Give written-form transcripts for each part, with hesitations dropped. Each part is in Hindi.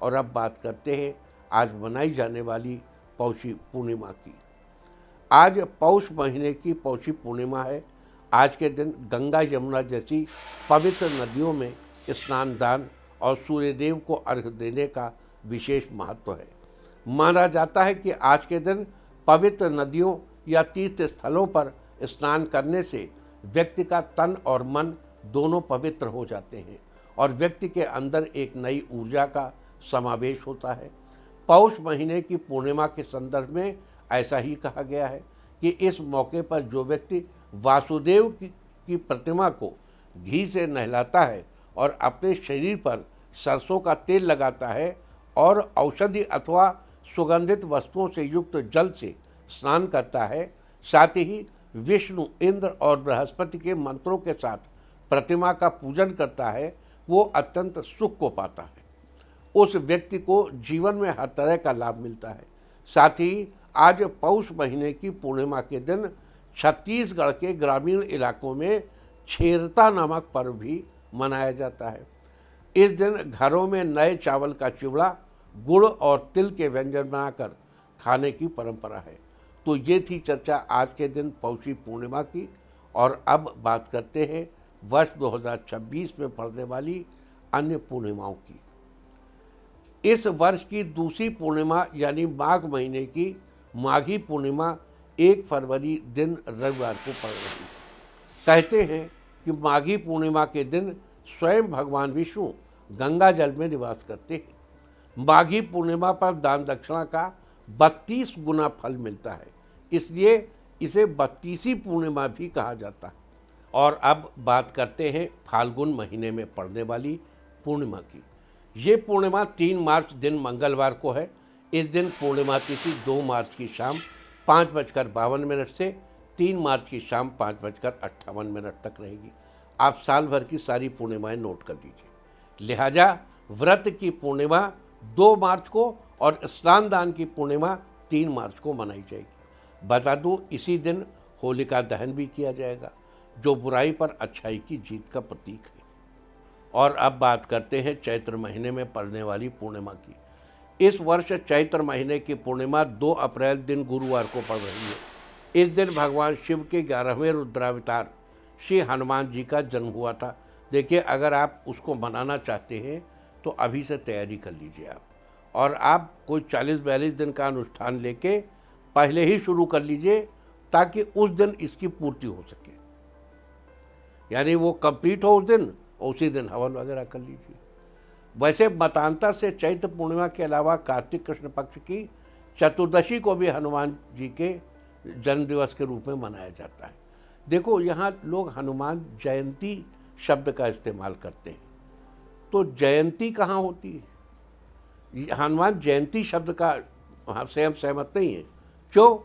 और अब बात करते हैं आज मनाई जाने वाली पौषी पूर्णिमा की। आज पौष महीने की पौषी पूर्णिमा है। आज के दिन गंगा यमुना जैसी पवित्र नदियों में स्नान दान और सूर्यदेव को अर्घ्य देने का विशेष महत्व है। माना जाता है कि आज के दिन पवित्र नदियों या तीर्थ स्थलों पर स्नान करने से व्यक्ति का तन और मन दोनों पवित्र हो जाते हैं और व्यक्ति के अंदर एक नई ऊर्जा का समावेश होता है। पौष महीने की पूर्णिमा के संदर्भ में ऐसा ही कहा गया है कि इस मौके पर जो व्यक्ति वासुदेव की प्रतिमा को घी से नहलाता है और अपने शरीर पर सरसों का तेल लगाता है और औषधि अथवा सुगंधित वस्तुओं से युक्त जल से स्नान करता है, साथ ही विष्णु, इंद्र और बृहस्पति के मंत्रों के साथ प्रतिमा का पूजन करता है, वो अत्यंत सुख को पाता है। उस व्यक्ति को जीवन में हर तरह का लाभ मिलता है। साथ ही आज पौष महीने की पूर्णिमा के दिन छत्तीसगढ़ के ग्रामीण इलाकों में छेरता नामक पर्व भी मनाया जाता है। इस दिन घरों में नए चावल का चिवड़ा, गुड़ और तिल के व्यंजन बनाकर खाने की परंपरा है। तो ये थी चर्चा आज के दिन पौषी पूर्णिमा की। और अब बात करते हैं वर्ष 2026 में पड़ने वाली अन्य पूर्णिमाओं की। इस वर्ष की दूसरी पूर्णिमा यानी माघ महीने की माघी पूर्णिमा 1 फरवरी दिन रविवार को पड़ रही है। कहते हैं कि माघी पूर्णिमा के दिन स्वयं भगवान विष्णु गंगा जल में निवास करते हैं। माघी पूर्णिमा पर दान दक्षिणा का 32 गुना फल मिलता है, इसलिए इसे 32वीं पूर्णिमा भी कहा जाता है। और अब बात करते हैं फाल्गुन महीने में पड़ने वाली पूर्णिमा की। ये पूर्णिमा 3 मार्च दिन मंगलवार को है। इस दिन पूर्णिमा तिथि 2 मार्च की शाम 5:52 से 3 मार्च की शाम 5:58 तक रहेगी। आप साल भर की सारी पूर्णिमाएं नोट कर लीजिए। लिहाजा व्रत की पूर्णिमा 2 मार्च को और स्नान दान की पूर्णिमा 3 मार्च को मनाई जाएगी। बता दूं, इसी दिन होलिका दहन भी किया जाएगा, जो बुराई पर अच्छाई की जीत का प्रतीक है। और अब बात करते हैं चैत्र महीने में पड़ने वाली पूर्णिमा की। इस वर्ष चैत्र महीने की पूर्णिमा 2 अप्रैल दिन गुरुवार को पड़ रही है। इस दिन भगवान शिव के 11वें रुद्रावतार श्री हनुमान जी का जन्म हुआ था। देखिए, अगर आप उसको मनाना चाहते हैं तो अभी से तैयारी कर लीजिए आप, और आप कोई 40-42 दिन का अनुष्ठान लेके पहले ही शुरू कर लीजिए, ताकि उस दिन इसकी पूर्ति हो सके। यानी वो कंप्लीट हो उस दिन, उसी दिन हवन वगैरह कर लीजिए। वैसे मतांतर से चैत्र पूर्णिमा के अलावा कार्तिक कृष्ण पक्ष की चतुर्दशी को भी हनुमान जी के जन्म दिवस के रूप में मनाया जाता है। देखो, यहाँ लोग हनुमान जयंती शब्द का इस्तेमाल करते हैं, तो जयंती कहाँ होती है? हनुमान जयंती शब्द का से हम सहमत नहीं है। क्यों?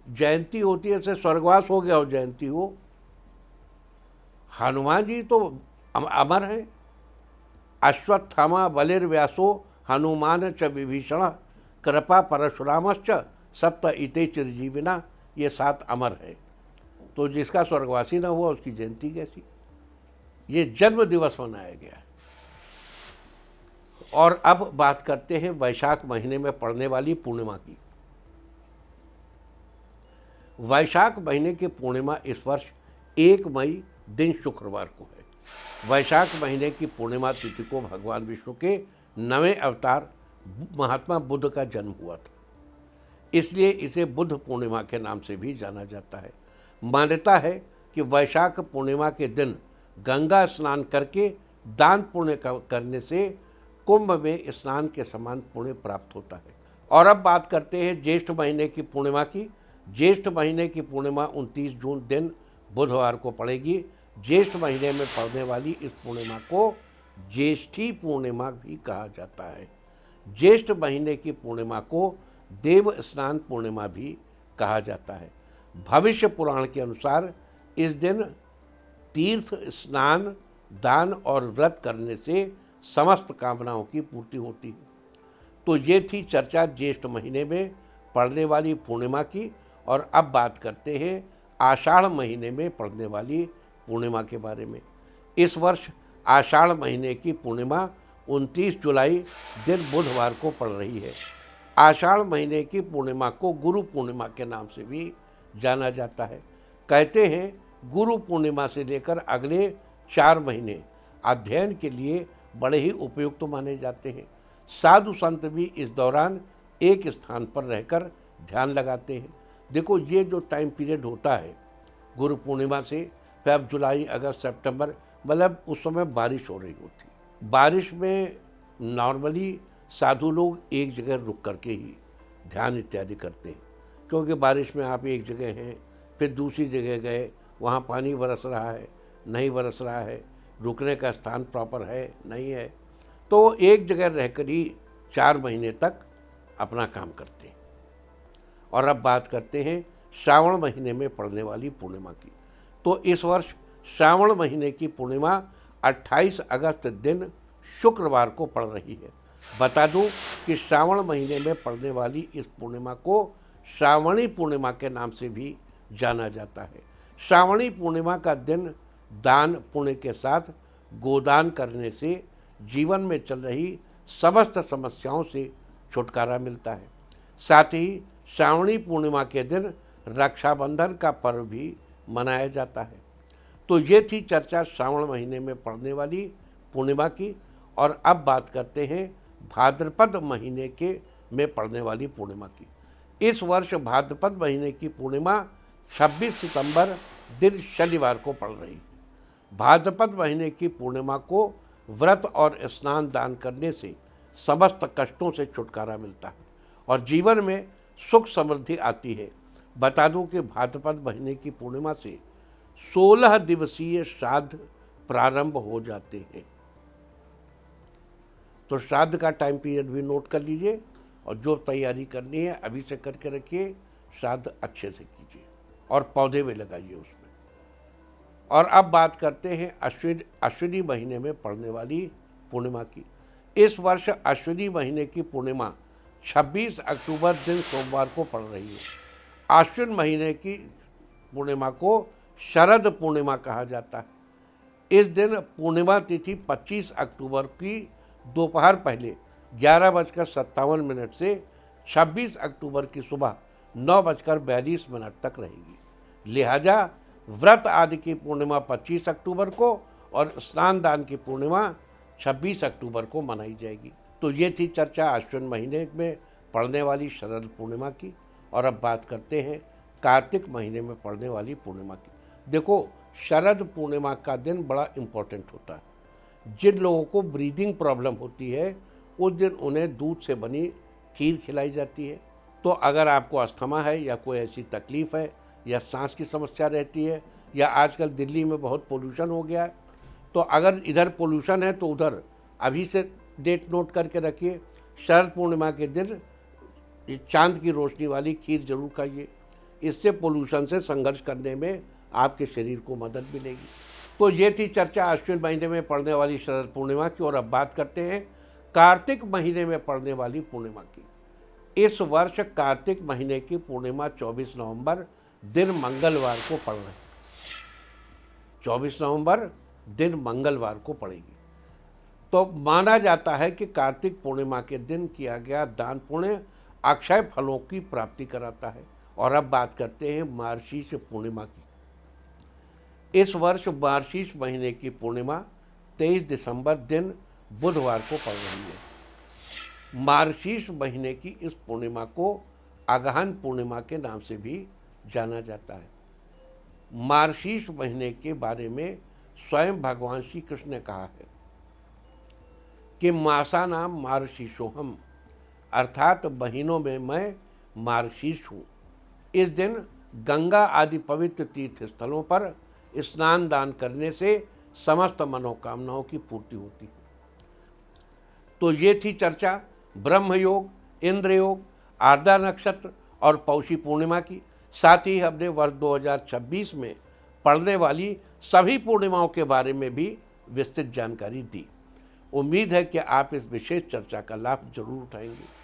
जयंती होती है, ऐसे स्वर्गवास हो गया हो जयंती हो। हनुमान जी तो अमर है। अश्वत्थामा बलिर्व्यासो हनुमान च विभीषण कृपा परशुरामश्च सप्त इते चिरजीविना, ये 7 अमर है। तो जिसका स्वर्गवासी न हुआ उसकी जयंती कैसी? ये जन्म दिवस मनाया गया है। और अब बात करते हैं वैशाख महीने में पड़ने वाली पूर्णिमा की। वैशाख महीने की पूर्णिमा इस वर्ष 1 मई दिन शुक्रवार को है। वैशाख महीने की पूर्णिमा तिथि को भगवान विष्णु के 9वें अवतार महात्मा बुद्ध का जन्म हुआ था, इसलिए इसे बुद्ध पूर्णिमा के नाम से भी जाना जाता है। मान्यता है कि वैशाख पूर्णिमा के दिन गंगा स्नान करके दान पुण्य करने से कुंभ में स्नान के समान पुण्य प्राप्त होता है। और अब बात करते हैं ज्येष्ठ महीने की पूर्णिमा की। ज्येष्ठ महीने की पूर्णिमा 29 जून दिन बुधवार को पड़ेगी। ज्येष्ठ महीने में पड़ने वाली इस पूर्णिमा को ज्येष्ठी पूर्णिमा भी कहा जाता है। ज्येष्ठ महीने की पूर्णिमा को देव स्नान पूर्णिमा भी कहा जाता है। भविष्य पुराण के अनुसार इस दिन तीर्थ स्नान, दान और व्रत करने से समस्त कामनाओं की पूर्ति होती है। तो ये थी चर्चा ज्येष्ठ महीने में पड़ने वाली पूर्णिमा की। और अब बात करते हैं आषाढ़ महीने में पड़ने वाली पूर्णिमा के बारे में। इस वर्ष आषाढ़ महीने की पूर्णिमा 29 जुलाई दिन बुधवार को पड़ रही है। आषाढ़ महीने की पूर्णिमा को गुरु पूर्णिमा के नाम से भी जाना जाता है। कहते हैं गुरु पूर्णिमा से लेकर अगले 4 महीने अध्ययन के लिए बड़े ही उपयुक्त माने जाते हैं। साधु संत भी इस दौरान एक स्थान पर रहकर ध्यान लगाते हैं। देखो, ये जो टाइम पीरियड होता है गुरु पूर्णिमा से फिर जुलाई, अगस्त, सितंबर, मतलब उस समय बारिश हो रही होती। बारिश में नॉर्मली साधु लोग एक जगह रुक करके ही ध्यान इत्यादि करते हैं, क्योंकि बारिश में आप एक जगह हैं, फिर दूसरी जगह गए, वहाँ पानी बरस रहा है, नहीं बरस रहा है, रुकने का स्थान प्रॉपर है, नहीं है, तो एक जगह रहकर ही 4 महीने तक अपना काम करते हैं। और अब बात करते हैं श्रावण महीने में पड़ने वाली पूर्णिमा की। तो इस वर्ष श्रावण महीने की पूर्णिमा 28 अगस्त दिन शुक्रवार को पड़ रही है। बता दूं कि श्रावण महीने में पड़ने वाली इस पूर्णिमा को श्रावणी पूर्णिमा के नाम से भी जाना जाता है। श्रावणी पूर्णिमा का दिन दान पुण्य के साथ गोदान करने से जीवन में चल रही समस्त समस्याओं से छुटकारा मिलता है। साथ ही श्रावणी पूर्णिमा के दिन रक्षाबंधन का पर्व भी मनाया जाता है। तो ये थी चर्चा श्रावण महीने में पड़ने वाली पूर्णिमा की। और अब बात करते हैं भाद्रपद महीने में पड़ने वाली पूर्णिमा की। इस वर्ष भाद्रपद महीने की पूर्णिमा 26 सितंबर दिन शनिवार को पड़ रही है। भाद्रपद महीने की पूर्णिमा को व्रत और स्नान दान करने से समस्त कष्टों से छुटकारा मिलता है और जीवन में सुख समृद्धि आती है। बता दूं कि भाद्रपद महीने की पूर्णिमा से 16 दिवसीय श्राद्ध प्रारंभ हो जाते हैं। तो श्राद्ध का टाइम पीरियड भी नोट कर लीजिए और जो तैयारी करनी है अभी से करके रखिए। श्राद्ध अच्छे से कीजिए और पौधे भी लगाइए उसमें। और अब बात करते हैं अश्विनी महीने में पड़ने वाली पूर्णिमा की। इस वर्ष अश्विनी महीने की पूर्णिमा 26 अक्टूबर दिन सोमवार को पड़ रही है। आश्विन महीने की पूर्णिमा को शरद पूर्णिमा कहा जाता है। इस दिन पूर्णिमा तिथि 25 अक्टूबर की दोपहर पहले 11:57 से 26 अक्टूबर की सुबह 9:42 तक रहेगी। लिहाजा व्रत आदि की पूर्णिमा 25 अक्टूबर को और स्नान दान की पूर्णिमा 26 अक्टूबर को मनाई जाएगी। तो ये थी चर्चा अश्विन महीने में पड़ने वाली शरद पूर्णिमा की। और अब बात करते हैं कार्तिक महीने में पड़ने वाली पूर्णिमा की। देखो, शरद पूर्णिमा का दिन बड़ा इम्पोर्टेंट होता है। जिन लोगों को ब्रीदिंग प्रॉब्लम होती है उस दिन उन्हें दूध से बनी खीर खिलाई जाती है। तो अगर आपको अस्थमा है या कोई ऐसी तकलीफ़ है या सांस की समस्या रहती है या आजकल दिल्ली में बहुत पोल्यूशन हो गया है, तो अगर इधर पोल्यूशन है तो उधर अभी से डेट नोट करके रखिए। शरद पूर्णिमा के दिन चांद की रोशनी वाली खीर जरूर खाइए। इससे पोल्यूशन से संघर्ष करने में आपके शरीर को मदद मिलेगी। तो ये थी चर्चा अश्विन महीने में पड़ने वाली शरद पूर्णिमा की। और अब बात करते हैं कार्तिक महीने में पड़ने वाली पूर्णिमा की। इस वर्ष कार्तिक महीने की पूर्णिमा 24 नवंबर दिन मंगलवार को पड़ रही है। 24 नवंबर दिन मंगलवार को पड़ेगी। तो माना जाता है कि कार्तिक पूर्णिमा के दिन किया गया दान पुण्य अक्षय फलों की प्राप्ति कराता है। और अब बात करते हैं मार्गशीर्ष पूर्णिमा की। इस वर्ष मार्गशीर्ष महीने की पूर्णिमा 23 दिसंबर दिन बुधवार को पड़ रही है। मार्गशीर्ष महीने की इस पूर्णिमा को अगहन पूर्णिमा के नाम से भी जाना जाता है। मार्गशीर्ष महीने के बारे में स्वयं भगवान श्री कृष्ण ने कहा है कि मासा नाम मार्गशीर्षोहम, अर्थात महीनों में मैं मार्गशीर्ष हूँ। इस दिन गंगा आदि पवित्र तीर्थ स्थलों पर स्नान दान करने से समस्त मनोकामनाओं की पूर्ति होती है। तो ये थी चर्चा ब्रह्म योग, इंद्र योग, आर्द्रा नक्षत्र और पौषी पूर्णिमा की। साथ ही हमने वर्ष 2026 में पड़ने वाली सभी पूर्णिमाओं के बारे में भी विस्तृत जानकारी दी। उम्मीद है कि आप इस विशेष चर्चा का लाभ जरूर उठाएंगे।